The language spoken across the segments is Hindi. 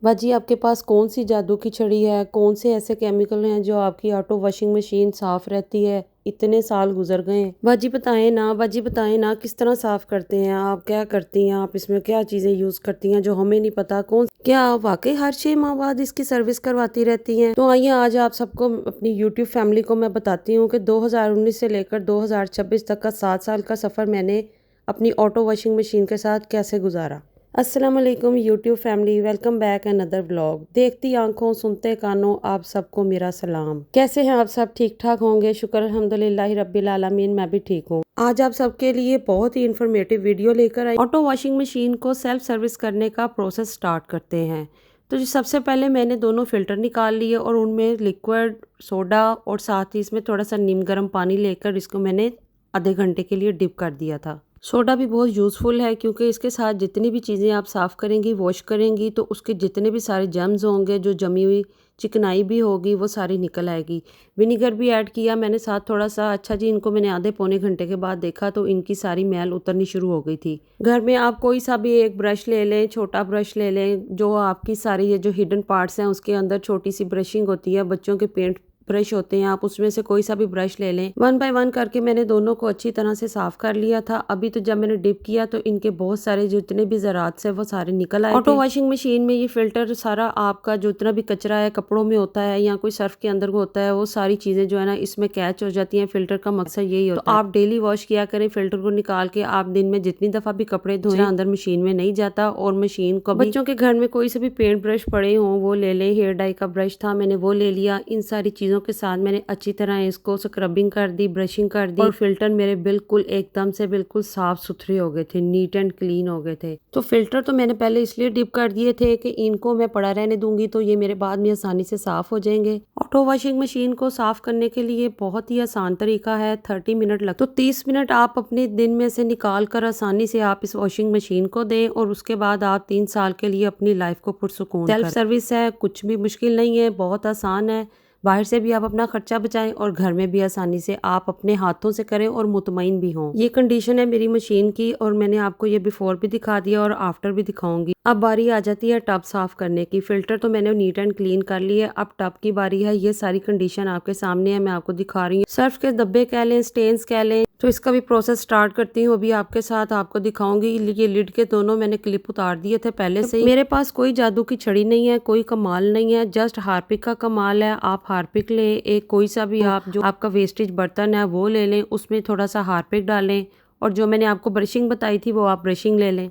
बाजी आपके पास कौन सी जादू की छड़ी है? कौन से ऐसे केमिकल हैं जो आपकी ऑटो वॉशिंग मशीन साफ रहती है? इतने साल गुजर गए हैं। बाजी बताएं ना, बाजी बताएं ना, किस तरह साफ करते हैं आप? क्या करती हैं आप? इसमें क्या चीजें यूज करती हैं जो हमें नहीं पता? कौन क्या आप वाकई हर 6 माह बाद इसकी सर्विस करवाती रहती हैं? तो आइए आज आप सबको, अपनी यूट्यूब फैमिली को मैं बताती हूँ कि 2019 से लेकर 2026 तक का 7 साल का सफर मैंने अपनी ऑटो वॉशिंग मशीन के साथ कैसे गुजारा। अस्सलाम वालेकुम YouTube family, welcome back another vlog. देखती आंखों सुनते कानों आप सबको मेरा सलाम। कैसे हैं आप सब? ठीक ठाक होंगे, शुक्र अल्हम्दुलिल्लाह रब्बिल आलमीन, मैं भी ठीक हूँ। आज आप सबके लिए बहुत ही इंफॉर्मेटिव वीडियो लेकर आई। ऑटो वॉशिंग मशीन को सेल्फ सर्विस करने का प्रोसेस स्टार्ट करते हैं। तो जी सबसे पहले मैंने दोनों फिल्टर निकाल लिए और उनमें लिक्विड सोडा और साथ ही इसमें थोड़ा सा नीम गर्म पानी लेकर इसको मैंने आधे घंटे के लिए डिप कर दिया था। सोडा भी बहुत यूज़फुल है क्योंकि इसके साथ जितनी भी चीज़ें आप साफ़ करेंगी, वॉश करेंगी, तो उसके जितने भी सारे जर्म्स होंगे, जो जमी हुई चिकनाई भी होगी, वो सारी निकल आएगी। विनीगर भी ऐड किया मैंने साथ थोड़ा सा। अच्छा जी, इनको मैंने आधे पौने घंटे के बाद देखा तो इनकी सारी मैल उतरनी शुरू हो गई थी। घर में आप कोई सा भी एक ब्रश ले लें, छोटा ब्रश ले लें, जो आपकी सारी ये जो हिडन पार्ट्स हैं उसके अंदर छोटी सी ब्रशिंग होती है, बच्चों के पेंट ब्रश होते हैं, आप उसमें से कोई सा भी ब्रश ले लें। 1 बाय 1 करके मैंने दोनों को अच्छी तरह से साफ कर लिया था। अभी तो जब मैंने डिप किया तो इनके बहुत सारे जितने भी ज़रात से वो सारे निकल आए थे। ऑटो वॉशिंग मशीन में ये फिल्टर सारा आपका जो इतना भी कचरा है कपड़ों में होता है या कोई सर्फ के अंदर होता है, वो सारी चीज़ें जो है ना इसमें कैच हो जाती हैं। फिल्टर का मकसद यही होता है। आप डेली वॉश किया करें, फिल्टर को निकाल के आप दिन में जितनी दफ़ा भी कपड़े धोएं अंदर मशीन में नहीं जाता। और मशीन को बच्चों के घर में कोई से भी पेंट ब्रश पड़े हों वो ले लें। हेयर डाई का ब्रश था, मैंने वो ले लिया। इन सारी चीज़ों के साथ मैंने अच्छी तरह इसको स्क्रबिंग कर दी, ब्रशिंग कर दी और फिल्टर मेरे बिल्कुल एकदम से बिल्कुल साफ सुथरे हो गए थे, नीट एंड क्लीन हो गए थे। तो फिल्टर तो मैंने पहले इसलिए डिप कर दिए थे कि इनको मैं पड़ा रहने दूंगी तो ये मेरे बाद में आसानी से साफ हो जाएंगे। ऑटो वॉशिंग मशीन को साफ करने के लिए बहुत ही आसान तरीका है, 30 मिनट लगता। तो 30 मिनट आप अपने दिन में से निकाल कर आसानी से आप इस वॉशिंग मशीन को दें और उसके बाद आप 3 साल के लिए अपनी लाइफ को पुरसुकून सेल्फ सर्विस है, कुछ भी मुश्किल नहीं है, बहुत आसान है। बाहर से भी आप अपना खर्चा बचाएं और घर में भी आसानी से आप अपने हाथों से करें और मुतमईन भी हों। ये कंडीशन है मेरी मशीन की और मैंने आपको ये बिफोर भी दिखा दिया और आफ्टर भी दिखाऊंगी। अब बारी आ जाती है टब साफ करने की। फिल्टर तो मैंने नीट एंड क्लीन कर लिया, अब टब की बारी है। ये सारी कंडीशन आपके सामने है, मैं आपको दिखा रही हूँ। सर्फ के डब्बे कह लें, स्टेन्स कह लें, तो इसका भी प्रोसेस स्टार्ट करती हूँ अभी आपके साथ, आपको दिखाऊंगी। ये लिड के दोनों मैंने क्लिप उतार दिए थे पहले से ही। मेरे पास कोई जादू की छड़ी नहीं है, कोई कमाल नहीं है, जस्ट हार्पिक का कमाल है। आप हार्पिक लें, एक कोई सा भी आप जो आपका वेस्टेज बर्तन है वो ले लें, उसमें थोड़ा सा हार्पिक डालें और जो मैंने आपको ब्रशिंग बताई थी वो आप ब्रशिंग ले लें।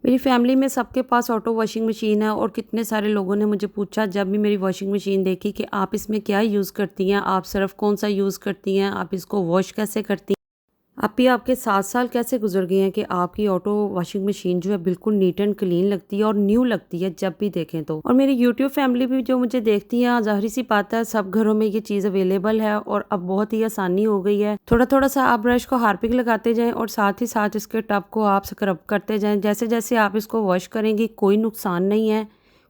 मेरी फैमिली में सबके पास ऑटो वॉशिंग मशीन है और कितने सारे लोगों ने मुझे पूछा जब भी मेरी वॉशिंग मशीन देखी कि आप इसमें क्या यूज़ करती हैं, आप सर्फ कौन सा यूज़ करती हैं, आप इसको वॉश कैसे करती हैं। अभी आपके 7 साल कैसे गुजर गए हैं कि आपकी ऑटो वॉशिंग मशीन जो है बिल्कुल नीट एंड क्लीन लगती है और न्यू लगती है जब भी देखें तो। और मेरी यूट्यूब फैमिली भी जो मुझे देखती है, जाहिर सी बात है सब घरों में ये चीज़ अवेलेबल है और अब बहुत ही आसानी हो गई है। थोड़ा थोड़ा सा आप ब्रश को हार्पिक लगाते जाएं और साथ ही साथ इसके टब को आप स्क्रब करते जाएं। जैसे जैसे आप इसको वॉश करेंगी कोई नुकसान नहीं है,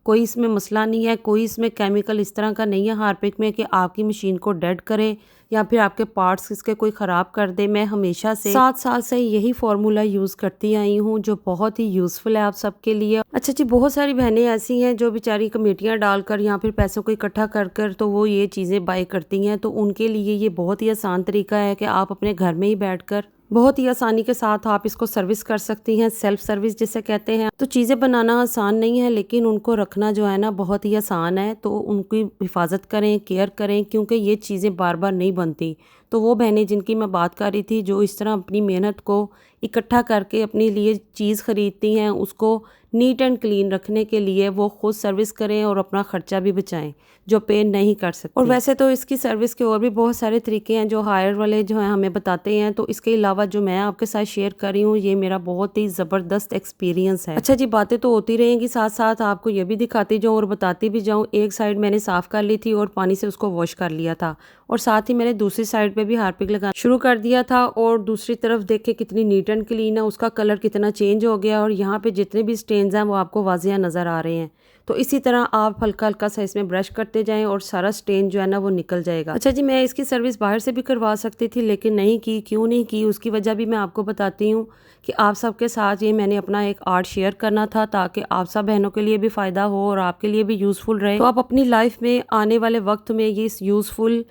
कोई इसमें मसला नहीं है, कोई इसमें केमिकल इस तरह का नहीं है हार्पिक में कि आपकी मशीन को डेड करे या फिर आपके पार्ट्स इसके कोई ख़राब कर दे। मैं हमेशा से 7 साल से यही फार्मूला यूज़ करती आई हूँ जो बहुत ही यूज़फुल है आप सबके लिए। अच्छा जी, बहुत सारी बहनें ऐसी हैं जो बेचारी कमेटियाँ डालकर या फिर पैसों को इकट्ठा कर कर तो वो ये चीज़ें बाय करती हैं, तो उनके लिए ये बहुत ही आसान तरीका है कि आप अपने घर में ही बैठकर बहुत ही आसानी के साथ आप इसको सर्विस कर सकती हैं, सेल्फ सर्विस जिसे कहते हैं। तो चीज़ें बनाना आसान नहीं है लेकिन उनको रखना जो है ना बहुत ही आसान है। तो उनकी हिफाजत करें, केयर करें क्योंकि ये चीज़ें बार बार नहीं बनती। तो वो बहनें जिनकी मैं बात कर रही थी जो इस तरह अपनी मेहनत को इकट्ठा करके अपने लिए चीज़ खरीदती हैं, उसको नीट एंड क्लीन रखने के लिए वो खुद सर्विस करें और अपना खर्चा भी बचाएं जो पे नहीं कर सकते। और वैसे तो इसकी सर्विस के और भी बहुत सारे तरीके हैं जो हायर वाले जो हैं हमें बताते हैं। तो इसके अलावा जो मैं आपके साथ शेयर कर रही हूँ ये मेरा बहुत ही ज़बरदस्त एक्सपीरियंस है। अच्छा जी, बातें तो होती रहेंगी, साथ साथ आपको ये भी दिखाती जाऊँ और बताती भी जाऊँ। एक साइड मैंने साफ़ कर ली थी और पानी से उसको वॉश कर लिया था और साथ ही मैंने दूसरी साइड पे भी हार्पिक लगाना शुरू कर दिया था और दूसरी तरफ देखे कितनी नीट एंड क्लीन है, उसका कलर कितना चेंज हो गया और यहाँ पे जितने भी स्टेन स्टेन्स हैं वो आपको वाज़िया नज़र आ रहे हैं। तो इसी तरह आप हल्का हल्का सा इसमें ब्रश करते जाएं और सारा स्टेन जो है ना वो निकल जाएगा। अच्छा जी, मैं इसकी सर्विस बाहर से भी करवा सकती थी लेकिन नहीं की। क्यों नहीं की, उसकी वजह भी मैं आपको बताती हूँ कि आप सबके साथ ये मैंने अपना एक आर्ट शेयर करना था ताकि आप सब बहनों के लिए भी फ़ायदा हो और आपके लिए भी यूज़फुल रहे। तो आप अपनी लाइफ में आने वाले वक्त में ये इस यूज़फुल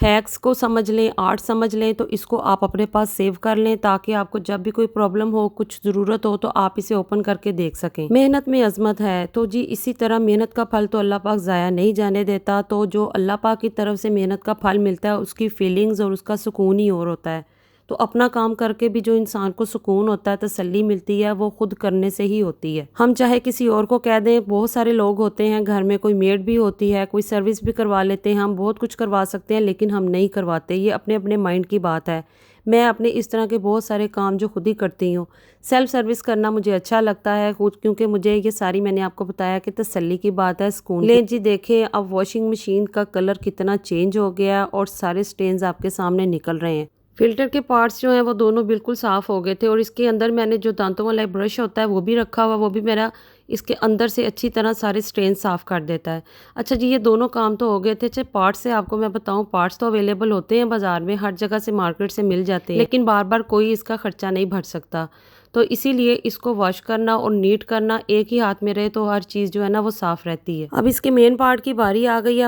हैक्स को समझ लें, आर्ट समझ लें, तो इसको आप अपने पास सेव कर लें ताकि आपको जब भी कोई प्रॉब्लम हो, कुछ ज़रूरत हो तो आप इसे ओपन करके देख सकें। मेहनत में अजमत है, तो जी इसी तरह मेहनत का फल तो अल्लाह पाक ज़ाया नहीं जाने देता। तो जो अल्लाह पाक की तरफ से मेहनत का फल मिलता है उसकी फीलिंग्स और उसका सुकून ही और होता है। तो अपना काम करके भी जो इंसान को सुकून होता है, तसल्ली मिलती है, वो खुद करने से ही होती है। हम चाहे किसी और को कह दें, बहुत सारे लोग होते हैं घर में, कोई मेड भी होती है, कोई सर्विस भी करवा लेते हैं, हम बहुत कुछ करवा सकते हैं लेकिन हम नहीं करवाते। ये अपने अपने माइंड की बात है। मैं अपने इस तरह के बहुत सारे काम जो खुद ही करती हूँ। सेल्फ सर्विस करना मुझे अच्छा लगता है खुद, क्योंकि मुझे ये सारी मैंने आपको बताया कि तसल्ली की बात है, सुकून। ले जी देखें अब वॉशिंग मशीन का कलर कितना चेंज हो गया और सारे स्टेन्स आपके सामने निकल रहे हैं। फिल्टर के पार्ट्स जो हैं वो दोनों बिल्कुल साफ़ हो गए थे और इसके अंदर मैंने जो दांतों वाला ब्रश होता है वो भी रखा हुआ, वो भी मेरा इसके अंदर से अच्छी तरह सारे स्ट्रेन साफ़ कर देता है। अच्छा जी, ये दोनों काम तो हो गए थे। अच्छा, पार्ट्स से आपको मैं बताऊं, पार्ट्स तो अवेलेबल होते हैं बाज़ार में, हर जगह से मार्केट से मिल जाते हैं, लेकिन बार बार कोई इसका ख़र्चा नहीं भर सकता। तो इसीलिए इसको वॉश करना और नीट करना एक ही हाथ में रहे तो हर चीज़ जो है ना वो साफ़ रहती है। अब इसके मेन पार्ट की बारी आ गई है।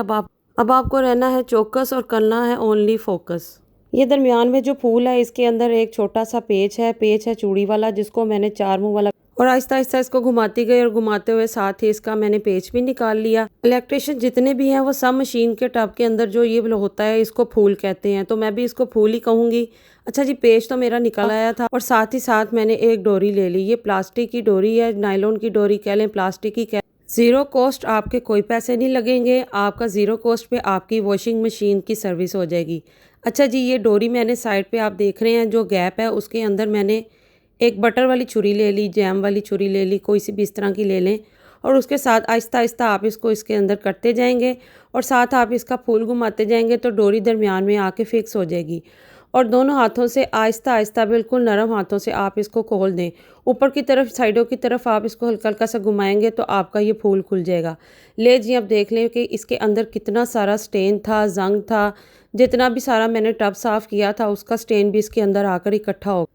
अब आपको रहना है चौकस और करना है ओनली फोकस। ये दरमियान में जो फूल है इसके अंदर एक छोटा सा पेच है चूड़ी वाला, जिसको मैंने 4 मुंह वाला, और आहिस्ता आहिस्ता इसको घुमाती गई और घुमाते हुए साथ ही इसका मैंने पेच भी निकाल लिया। इलेक्ट्रिशियन जितने भी हैं वो सब मशीन के टब के अंदर जो ये होता है इसको फूल कहते हैं, तो मैं भी इसको फूल ही कहूँगी। अच्छा जी, पेच तो मेरा निकल आया था और साथ ही साथ मैंने एक डोरी ले ली। ये प्लास्टिक की डोरी है, नायलॉन की डोरी कह लें, प्लास्टिक की कह। ज़ीरो कॉस्ट, आपके कोई पैसे नहीं लगेंगे, आपका ज़ीरो कॉस्ट पे आपकी वॉशिंग मशीन की सर्विस हो जाएगी। अच्छा जी, ये डोरी मैंने साइड पे आप देख रहे हैं जो गैप है उसके अंदर मैंने एक बटर वाली छुरी ले ली, जैम वाली छुरी ले ली, कोई सी भी इस तरह की ले लें, और उसके साथ आहिस्ता आहिस्ता आप इसको इसके अंदर करते जाएंगे और साथ आप इसका फूल घुमाते जाएंगे तो डोरी दरमियान में आके फिक्स हो जाएगी। और दोनों हाथों से आहिस्ता आहिस्ता बिल्कुल नरम हाथों से आप इसको खोल दें। ऊपर की तरफ, साइडों की तरफ आप इसको हल्का हल्का सा घुमाएंगे तो आपका ये फूल खुल जाएगा। ले जी, अब देख लें कि इसके अंदर कितना सारा स्टेन था, जंग था, जितना भी सारा मैंने टब साफ़ किया था उसका स्टेन भी इसके अंदर आकर इकट्ठा हो।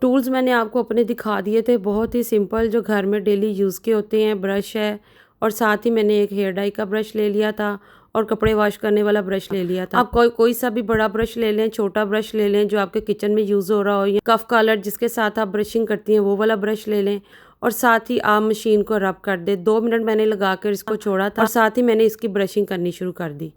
टूल्स मैंने आपको अपने दिखा दिए थे, बहुत ही सिंपल जो घर में डेली यूज़ के होते हैं। ब्रश है और साथ ही मैंने एक हेयर डाई का ब्रश ले लिया था और कपड़े वॉश करने वाला ब्रश ले लिया था। आप कोई सा भी बड़ा ब्रश ले लें, छोटा ब्रश ले लें जो आपके किचन में यूज़ हो रहा हो, या कफ कॉलर जिसके साथ आप ब्रशिंग करती हैं वो वाला ब्रश ले लें और साथ ही आप मशीन को रब कर दे। 2 मिनट मैंने लगा कर इसको छोड़ा था और साथ ही मैंने इसकी ब्रशिंग करनी शुरू कर दी।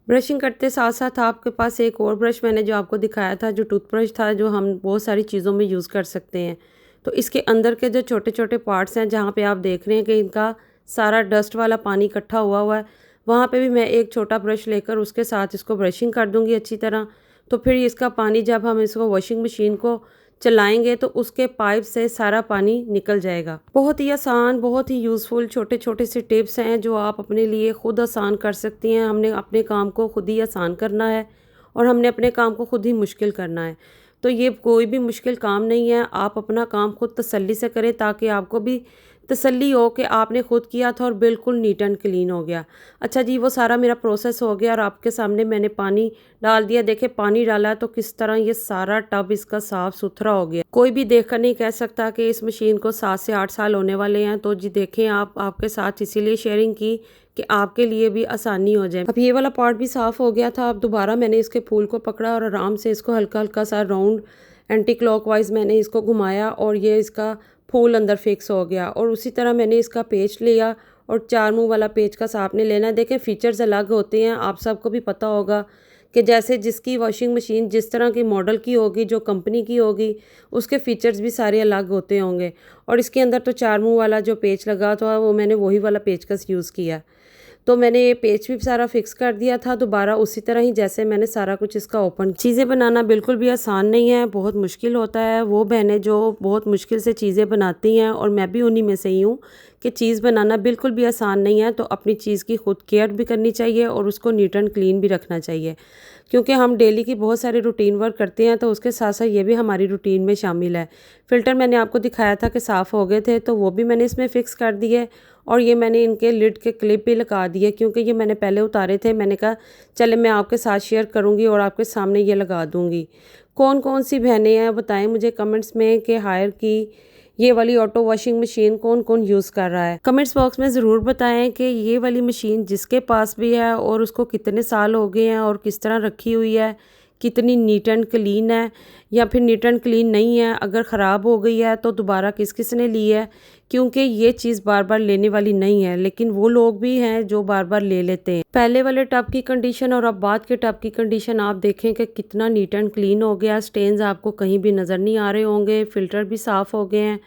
ब्रशिंग करते साथ साथ आपके पास एक और ब्रश मैंने जो आपको दिखाया था, जो टूथब्रश था, जो हम बहुत सारी चीज़ों में यूज़ कर सकते हैं। तो इसके अंदर के जो छोटे छोटे पार्ट्स हैं जहाँ पे आप देख रहे हैं कि इनका सारा डस्ट वाला पानी इकट्ठा हुआ है, वहाँ पे भी मैं एक छोटा ब्रश लेकर उसके साथ इसको ब्रशिंग कर दूँगी अच्छी तरह। तो फिर इसका पानी जब हम इसको वॉशिंग मशीन को चलाएंगे तो उसके पाइप से सारा पानी निकल जाएगा। बहुत ही आसान, बहुत ही यूज़फुल छोटे छोटे से टिप्स हैं जो आप अपने लिए खुद आसान कर सकती हैं। हमने अपने काम को खुद ही आसान करना है और हमने अपने काम को खुद ही मुश्किल करना है। तो ये कोई भी मुश्किल काम नहीं है, आप अपना काम खुद तसल्ली से करें ताकि आपको भी तसल्ली हो कि आपने खुद किया था और बिल्कुल नीट एंड क्लीन हो गया। अच्छा जी, वो सारा मेरा प्रोसेस हो गया और आपके सामने मैंने पानी डाल दिया। देखे पानी डाला तो किस तरह ये सारा टब इसका साफ़ सुथरा हो गया। कोई भी देखकर नहीं कह सकता कि इस मशीन को 7 से 8 साल होने वाले हैं। तो जी देखें, आप आपके साथ इसीलिए शेयरिंग की कि आपके लिए भी आसानी हो जाए। अब ये वाला पार्ट भी साफ़ हो गया था। अब दोबारा मैंने इसके फूल को पकड़ा और आराम से इसको हल्का हल्का सा राउंड एंटी क्लॉकवाइज मैंने इसको घुमाया और ये इसका फूल अंदर फिक्स हो गया। और उसी तरह मैंने इसका पेच लिया और 4 मुंह वाला पेच का आपने लेना है। देखें फीचर्स अलग होते हैं, आप सबको भी पता होगा कि जैसे जिसकी वॉशिंग मशीन जिस तरह की मॉडल की होगी, जो कंपनी की होगी, उसके फीचर्स भी सारे अलग होते होंगे। और इसके अंदर तो 4 मुंह वाला जो पेच लगा था वो मैंने वही वाला पेचकस यूज़ किया। तो मैंने ये पेच भी सारा फिक्स कर दिया था दोबारा उसी तरह ही जैसे मैंने सारा कुछ इसका ओपन। चीज़ें बनाना बिल्कुल भी आसान नहीं है, बहुत मुश्किल होता है। वो बहनें जो बहुत मुश्किल से चीज़ें बनाती हैं और मैं भी उन्हीं में से ही हूँ कि चीज़ बनाना बिल्कुल भी आसान नहीं है, तो अपनी चीज़ की खुद केयर भी करनी चाहिए और उसको नीट एंड क्लीन भी रखना चाहिए, क्योंकि हम डेली की बहुत सारे रूटीन वर्क करते हैं, तो उसके साथ साथ ये भी हमारी रूटीन में शामिल है। फ़िल्टर मैंने आपको दिखाया था कि साफ़ हो गए थे, तो वो भी मैंने इसमें फ़िक्स कर दिए और ये मैंने इनके लिड के क्लिप भी लगा दिए, क्योंकि ये मैंने पहले उतारे थे। मैंने कहा चले मैं आपके साथ शेयर करूँगी और आपके सामने ये लगा दूँगी। कौन कौन सी बहनें हैं बताएं मुझे कमेंट्स में कि हायर की ये वाली ऑटो वॉशिंग मशीन कौन कौन यूज़ कर रहा है। कमेंट्स बॉक्स में ज़रूर बताएं कि ये वाली मशीन जिसके पास भी है और उसको कितने साल हो गए हैं और किस तरह रखी हुई है, कितनी नीट एंड क्लीन है या फिर नीट एंड क्लीन नहीं है, अगर ख़राब हो गई है तो दोबारा किस किस ने ली है, क्योंकि ये चीज़ बार बार लेने वाली नहीं है, लेकिन वो लोग भी हैं जो बार बार ले लेते हैं। पहले वाले टब की कंडीशन और अब बाद के टब की कंडीशन आप देखें कि कितना नीट एंड क्लीन हो गया। स्टेन्स आपको कहीं भी नज़र नहीं आ रहे होंगे, फ़िल्टर भी साफ़ हो गए हैं।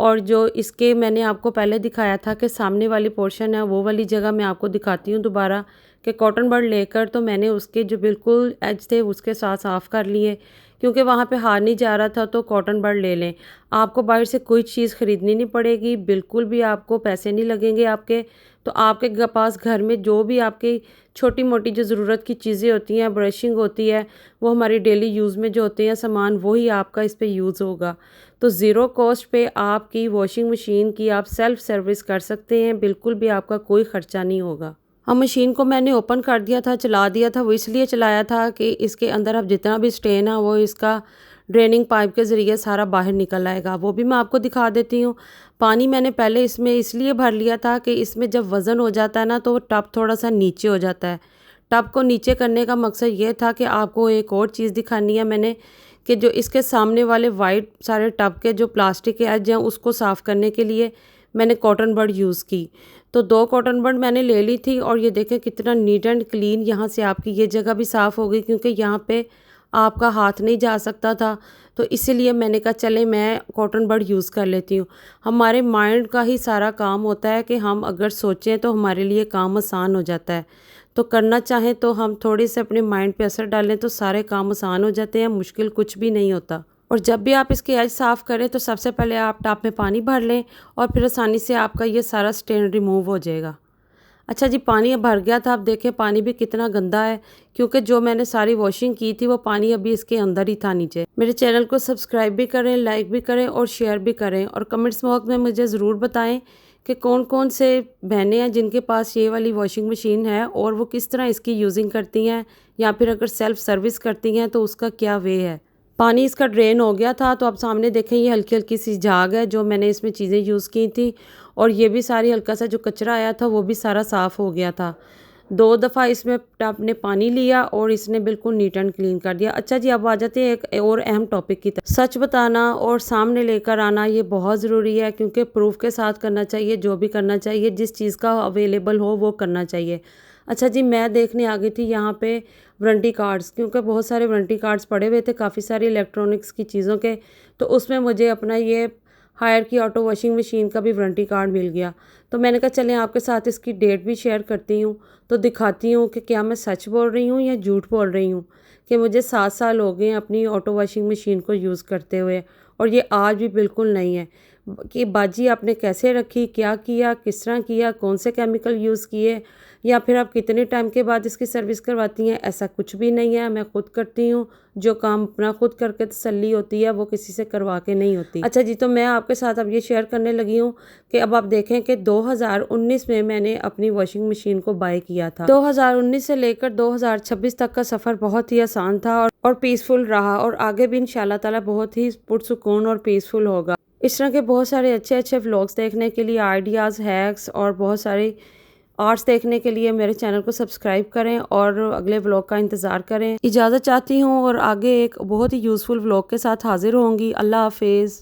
और जो इसके मैंने आपको पहले दिखाया था कि सामने वाली पोर्शन है, वो वाली जगह मैं आपको दिखाती हूँ दोबारा कि कॉटन बड लेकर तो मैंने उसके जो बिल्कुल एज थे उसके साथ साफ़ कर लिए, क्योंकि वहाँ पे हाथ नहीं जा रहा था। तो कॉटन बड ले लें, आपको बाहर से कोई चीज़ ख़रीदनी नहीं पड़ेगी, बिल्कुल भी आपको पैसे नहीं लगेंगे आपके। तो आपके पास घर में जो भी आपकी छोटी मोटी जो ज़रूरत की चीज़ें होती हैं, ब्रशिंग होती है, वो हमारी डेली यूज़ में जो होते हैं सामान, वही आपका इस पे यूज़ होगा। तो ज़ीरो कॉस्ट पे आपकी वॉशिंग मशीन की आप सेल्फ़ सर्विस कर सकते हैं, बिल्कुल भी आपका कोई ख़र्चा नहीं होगा। अब मशीन को मैंने ओपन कर दिया था, चला दिया था। वो इसलिए चलाया था कि इसके अंदर अब जितना भी स्टेन है वो इसका ड्रेनिंग पाइप के ज़रिए सारा बाहर निकल आएगा, वो भी मैं आपको दिखा देती हूँ। पानी मैंने पहले इसमें इसलिए भर लिया था कि इसमें जब वज़न हो जाता है ना तो टब थोड़ा सा नीचे हो जाता है। टब को नीचे करने का मकसद ये था कि आपको एक और चीज़ दिखानी है मैंने, कि जो इसके सामने वाले वाइट सारे टब के जो प्लास्टिक के एज हैं उसको साफ़ करने के लिए मैंने कॉटन बड यूज़ की। तो 2 कॉटन बड मैंने ले ली थी और ये देखें कितना नीट एंड क्लीन यहाँ से आपकी ये जगह भी साफ़ हो गई, क्योंकि यहाँ पे आपका हाथ नहीं जा सकता था। तो इसीलिए मैंने कहा चले मैं कॉटन बड यूज़ कर लेती हूँ। हमारे माइंड का ही सारा काम होता है कि हम अगर सोचें तो हमारे लिए काम आसान हो जाता है। तो करना चाहें तो हम थोड़े से अपने माइंड पे असर डालें तो सारे काम आसान हो जाते हैं, मुश्किल कुछ भी नहीं होता। और जब भी आप इसके एज साफ़ करें तो सबसे पहले आप टब में पानी भर लें और फिर आसानी से आपका ये सारा स्टेन रिमूव हो जाएगा। अच्छा जी, पानी अब भर गया था। आप देखें पानी भी कितना गंदा है, क्योंकि जो मैंने सारी वॉशिंग की थी वो पानी अभी इसके अंदर ही था नीचे। मेरे चैनल को सब्सक्राइब भी करें, लाइक भी करें और शेयर भी करें, और कमेंट्स बॉक्स में मुझे ज़रूर बताएं कि कौन कौन से बहनें हैं जिनके पास ये वाली वॉशिंग मशीन है और वो किस तरह इसकी यूजिंग करती हैं, या फिर अगर सेल्फ़ सर्विस करती हैं तो उसका क्या वे है। पानी इसका ड्रेन हो गया था, तो आप सामने देखें ये हल्की हल्की सी झाग है जो मैंने इसमें चीज़ें यूज़ की थी, और ये भी सारी हल्का सा जो कचरा आया था वो भी सारा साफ़ हो गया था। 2 दफ़ा इसमें टब ने पानी लिया और इसने बिल्कुल नीट एंड क्लीन कर दिया। अच्छा जी, अब आ जाते हैं एक और अहम टॉपिक की तरफ। सच बताना और सामने लेकर आना ये बहुत ज़रूरी है, क्योंकि प्रूफ के साथ करना चाहिए, जो भी करना चाहिए, जिस चीज़ का अवेलेबल हो वो करना चाहिए। अच्छा जी, मैं देखने आ गई थी यहाँ पे वारंटी कार्ड्स, क्योंकि बहुत सारे वारंटी कार्ड्स पड़े हुए थे काफ़ी सारी इलेक्ट्रॉनिक्स की चीज़ों के, तो उसमें मुझे अपना ये हायर की ऑटो वॉशिंग मशीन का भी वारंटी कार्ड मिल गया। तो मैंने कहा चलें आपके साथ इसकी डेट भी शेयर करती हूँ, तो दिखाती हूँ कि क्या मैं सच बोल रही हूँ या झूठ बोल रही हूँ, कि मुझे 7 साल हो गए अपनी ऑटो वॉशिंग मशीन को यूज़ करते हुए, और ये आज भी बिल्कुल नहीं है। कि बाजी आपने कैसे रखी, क्या किया, किस तरह किया, कौन से केमिकल यूज़ किए, या फिर आप कितने टाइम के बाद इसकी सर्विस करवाती हैं, ऐसा कुछ भी नहीं है। मैं खुद करती हूँ, जो काम अपना खुद करके तसल्ली होती है वो किसी से करवा के नहीं होती। अच्छा जी, तो मैं आपके साथ अब ये शेयर करने लगी हूँ कि अब आप देखें कि 2019 में मैंने अपनी वॉशिंग मशीन को बाय किया था। 2019 से लेकर 2026 तक का सफ़र बहुत ही आसान था और पीसफुल रहा, और आगे भी इंशाल्लाह ताला बहुत ही पुरसुकून और पीसफुल होगा। इस तरह के बहुत सारे अच्छे अच्छे व्लॉग्स देखने के लिए, आइडियाज़, हैक्स और बहुत सारे आर्ट्स देखने के लिए मेरे चैनल को सब्सक्राइब करें और अगले व्लॉग का इंतज़ार करें। इजाज़त चाहती हूँ और आगे एक बहुत ही यूज़फुल व्लॉग के साथ हाजिर होंगी। अल्लाह हाफिज़।